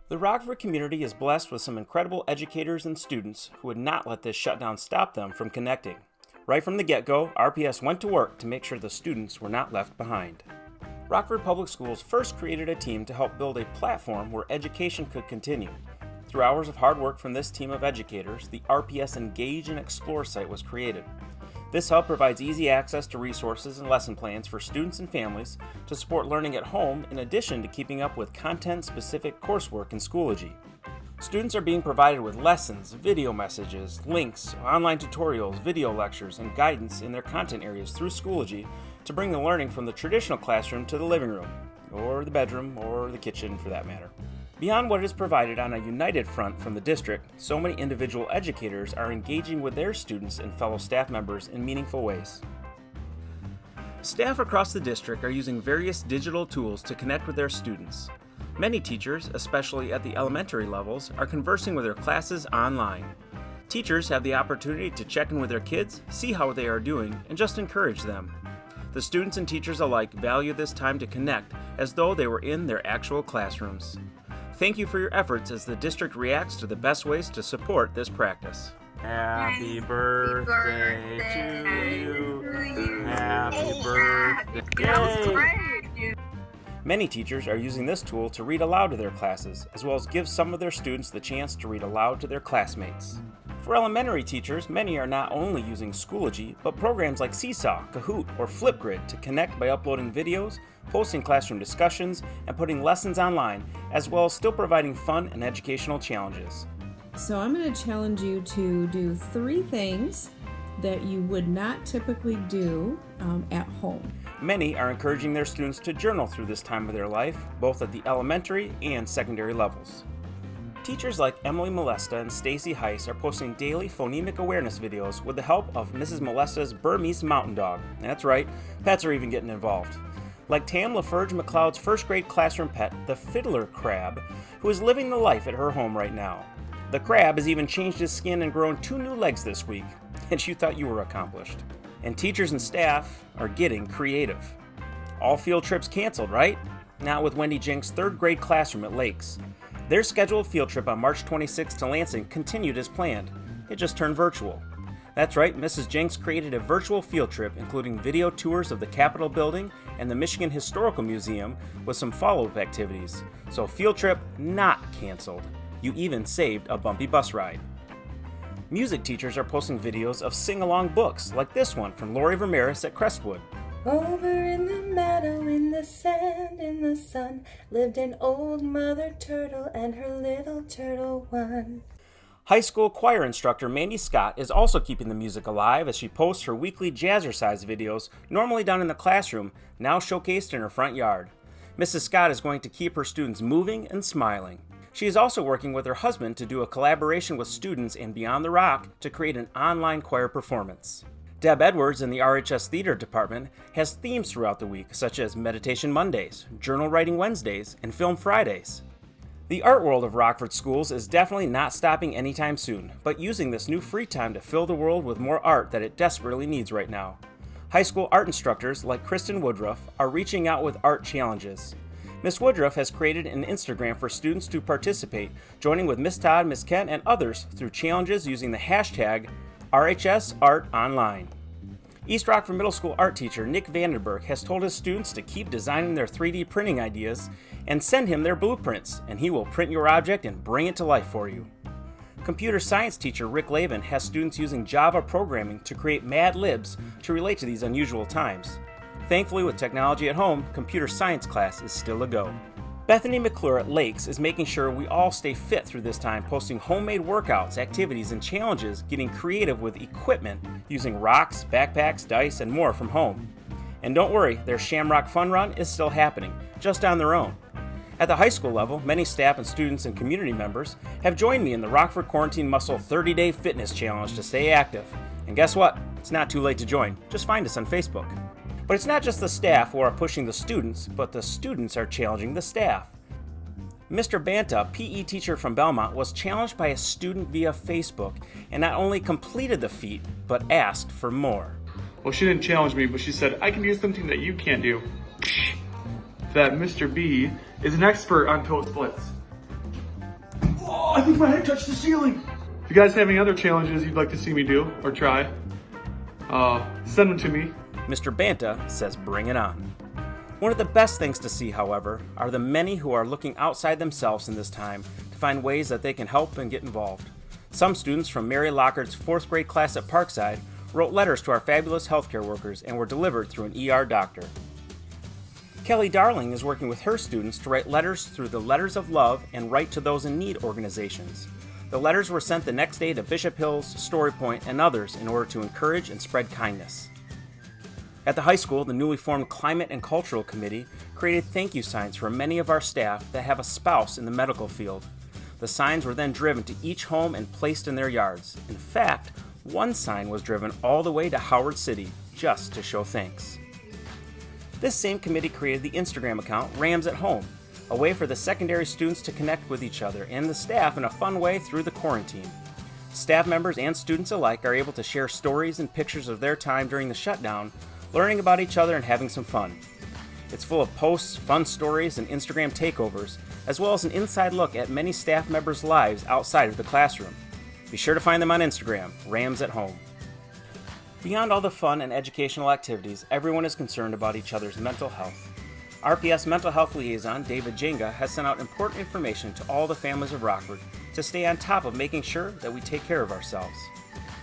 The Rockford community is blessed with some incredible educators and students who would not let this shutdown stop them from connecting. Right from the get-go, RPS went to work to make sure the students were not left behind. Rockford Public Schools first created a team to help build a platform where education could continue. Through hours of hard work from this team of educators, the RPS Engage and Explore site was created. This hub provides easy access to resources and lesson plans for students and families to support learning at home in addition to keeping up with content-specific coursework in Schoology. Students are being provided with lessons, video messages, links, online tutorials, video lectures, and guidance in their content areas through Schoology to bring the learning from the traditional classroom to the living room, or the bedroom, or the kitchen for that matter. Beyond what is provided on a united front from the district, so many individual educators are engaging with their students and fellow staff members in meaningful ways. Staff across the district are using various digital tools to connect with their students. Many teachers, especially at the elementary levels, are conversing with their classes online. Teachers have the opportunity to check in with their kids, see how they are doing, and just encourage them. The students and teachers alike value this time to connect as though they were in their actual classrooms. Thank you for your efforts as the district reacts to the best ways to support this practice. Happy birthday to you. Happy birthday. Many teachers are using this tool to read aloud to their classes, as well as give some of their students the chance to read aloud to their classmates. For elementary teachers, many are not only using Schoology, but programs like Seesaw, Kahoot, or Flipgrid to connect by uploading videos, posting classroom discussions, and putting lessons online, as well as still providing fun and educational challenges. So I'm going to challenge you to do 3 things that you would not typically do at home. Many are encouraging their students to journal through this time of their life, both at the elementary and secondary levels. Teachers like Emily Molesta and Stacy Heiss are posting daily phonemic awareness videos with the help of Mrs. Molesta's Burmese mountain dog. That's right, pets are even getting involved. Like Tam LaFerge McLeod's first grade classroom pet, the fiddler crab, who is living the life at her home right now. The crab has even changed his skin and grown 2 new legs this week, and you thought you were accomplished. And teachers and staff are getting creative. All field trips canceled, right? Not with Wendy Jenks' 3rd grade classroom at Lakes. Their scheduled field trip on March 26th to Lansing continued as planned. It just turned virtual. That's right, Mrs. Jenks created a virtual field trip including video tours of the Capitol Building and the Michigan Historical Museum with some follow-up activities. So field trip not canceled. You even saved a bumpy bus ride. Music teachers are posting videos of sing-along books like this one from Lori Ramirez at Crestwood. Over in the meadow, in the sand, in the sun, lived an old mother turtle and her little turtle one. High school choir instructor Mandy Scott is also keeping the music alive as she posts her weekly jazzercise videos, normally done in the classroom, now showcased in her front yard. Mrs. Scott is going to keep her students moving and smiling. She is also working with her husband to do a collaboration with students and Beyond the Rock to create an online choir performance. Deb Edwards in the RHS Theater Department has themes throughout the week, such as Meditation Mondays, Journal Writing Wednesdays, and Film Fridays. The art world of Rockford Schools is definitely not stopping anytime soon, but using this new free time to fill the world with more art that it desperately needs right now. High school art instructors like Kristen Woodruff are reaching out with art challenges. Miss Woodruff has created an Instagram for students to participate, joining with Miss Todd, Miss Kent, and others through challenges using the hashtag RHSArtOnline. East Rockford Middle School art teacher Nick Vandenberg has told his students to keep designing their 3D printing ideas and send him their blueprints, and he will print your object and bring it to life for you. Computer science teacher Rick Lavin has students using Java programming to create Mad Libs to relate to these unusual times. Thankfully, with technology at home, computer science class is still a go. Bethany McClure at Lakes is making sure we all stay fit through this time, posting homemade workouts, activities, and challenges, getting creative with equipment, using rocks, backpacks, dice, and more from home. And don't worry, their Shamrock Fun Run is still happening, just on their own. At the high school level, many staff and students and community members have joined me in the Rockford Quarantine Muscle 30-Day Fitness Challenge to stay active. And guess what? It's not too late to join. Just find us on Facebook. But it's not just the staff who are pushing the students, but the students are challenging the staff. Mr. Banta, PE teacher from Belmont, was challenged by a student via Facebook and not only completed the feat, but asked for more. Well, she didn't challenge me, but she said, I can do something that you can't do. That Mr. B is an expert on toe splits. I think my head touched the ceiling. If you guys have any other challenges you'd like to see me do or try, send them to me. Mr. Banta says bring it on. One of the best things to see, however, are the many who are looking outside themselves in this time to find ways that they can help and get involved. Some students from Mary Lockard's 4th grade class at Parkside wrote letters to our fabulous healthcare workers and were delivered through an ER doctor. Kelly Darling is working with her students to write letters through the Letters of Love and Write to Those in Need organizations. The letters were sent the next day to Bishop Hills, Story Point, and others in order to encourage and spread kindness. At the high school, the newly formed Climate and Cultural Committee created thank you signs for many of our staff that have a spouse in the medical field. The signs were then driven to each home and placed in their yards. In fact, one sign was driven all the way to Howard City just to show thanks. This same committee created the Instagram account Rams at Home, a way for the secondary students to connect with each other and the staff in a fun way through the quarantine. Staff members and students alike are able to share stories and pictures of their time during the shutdown, learning about each other and having some fun. It's full of posts, fun stories, and Instagram takeovers, as well as an inside look at many staff members' lives outside of the classroom. Be sure to find them on Instagram, Rams at Home. Beyond all the fun and educational activities, everyone is concerned about each other's mental health. RPS Mental Health Liaison David Jenga has sent out important information to all the families of Rockford to stay on top of making sure that we take care of ourselves.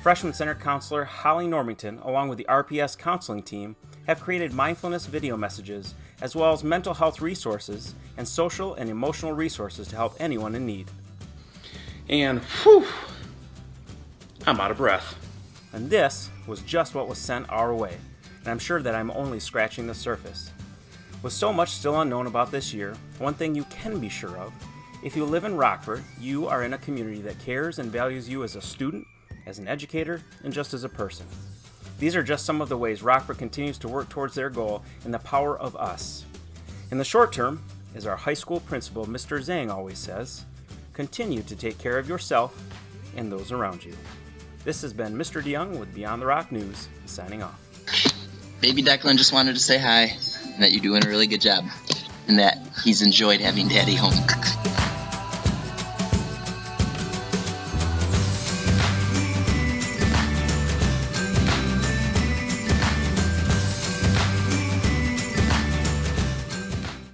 Freshman Center Counselor Holly Normington, along with the RPS counseling team, have created mindfulness video messages, as well as mental health resources and social and emotional resources to help anyone in need. And, whew, I'm out of breath. And this was just what was sent our way, and I'm sure that I'm only scratching the surface. With so much still unknown about this year, one thing you can be sure of, if you live in Rockford, you are in a community that cares and values you as a student, as an educator, and just as a person. These are just some of the ways Rockford continues to work towards their goal in the power of us. In the short term, as our high school principal, Mr. Zhang, always says, continue to take care of yourself and those around you. This has been Mr. DeYoung with Beyond the Rock News, signing off. Baby Declan just wanted to say hi, and that you're doing a really good job, and that he's enjoyed having Daddy home.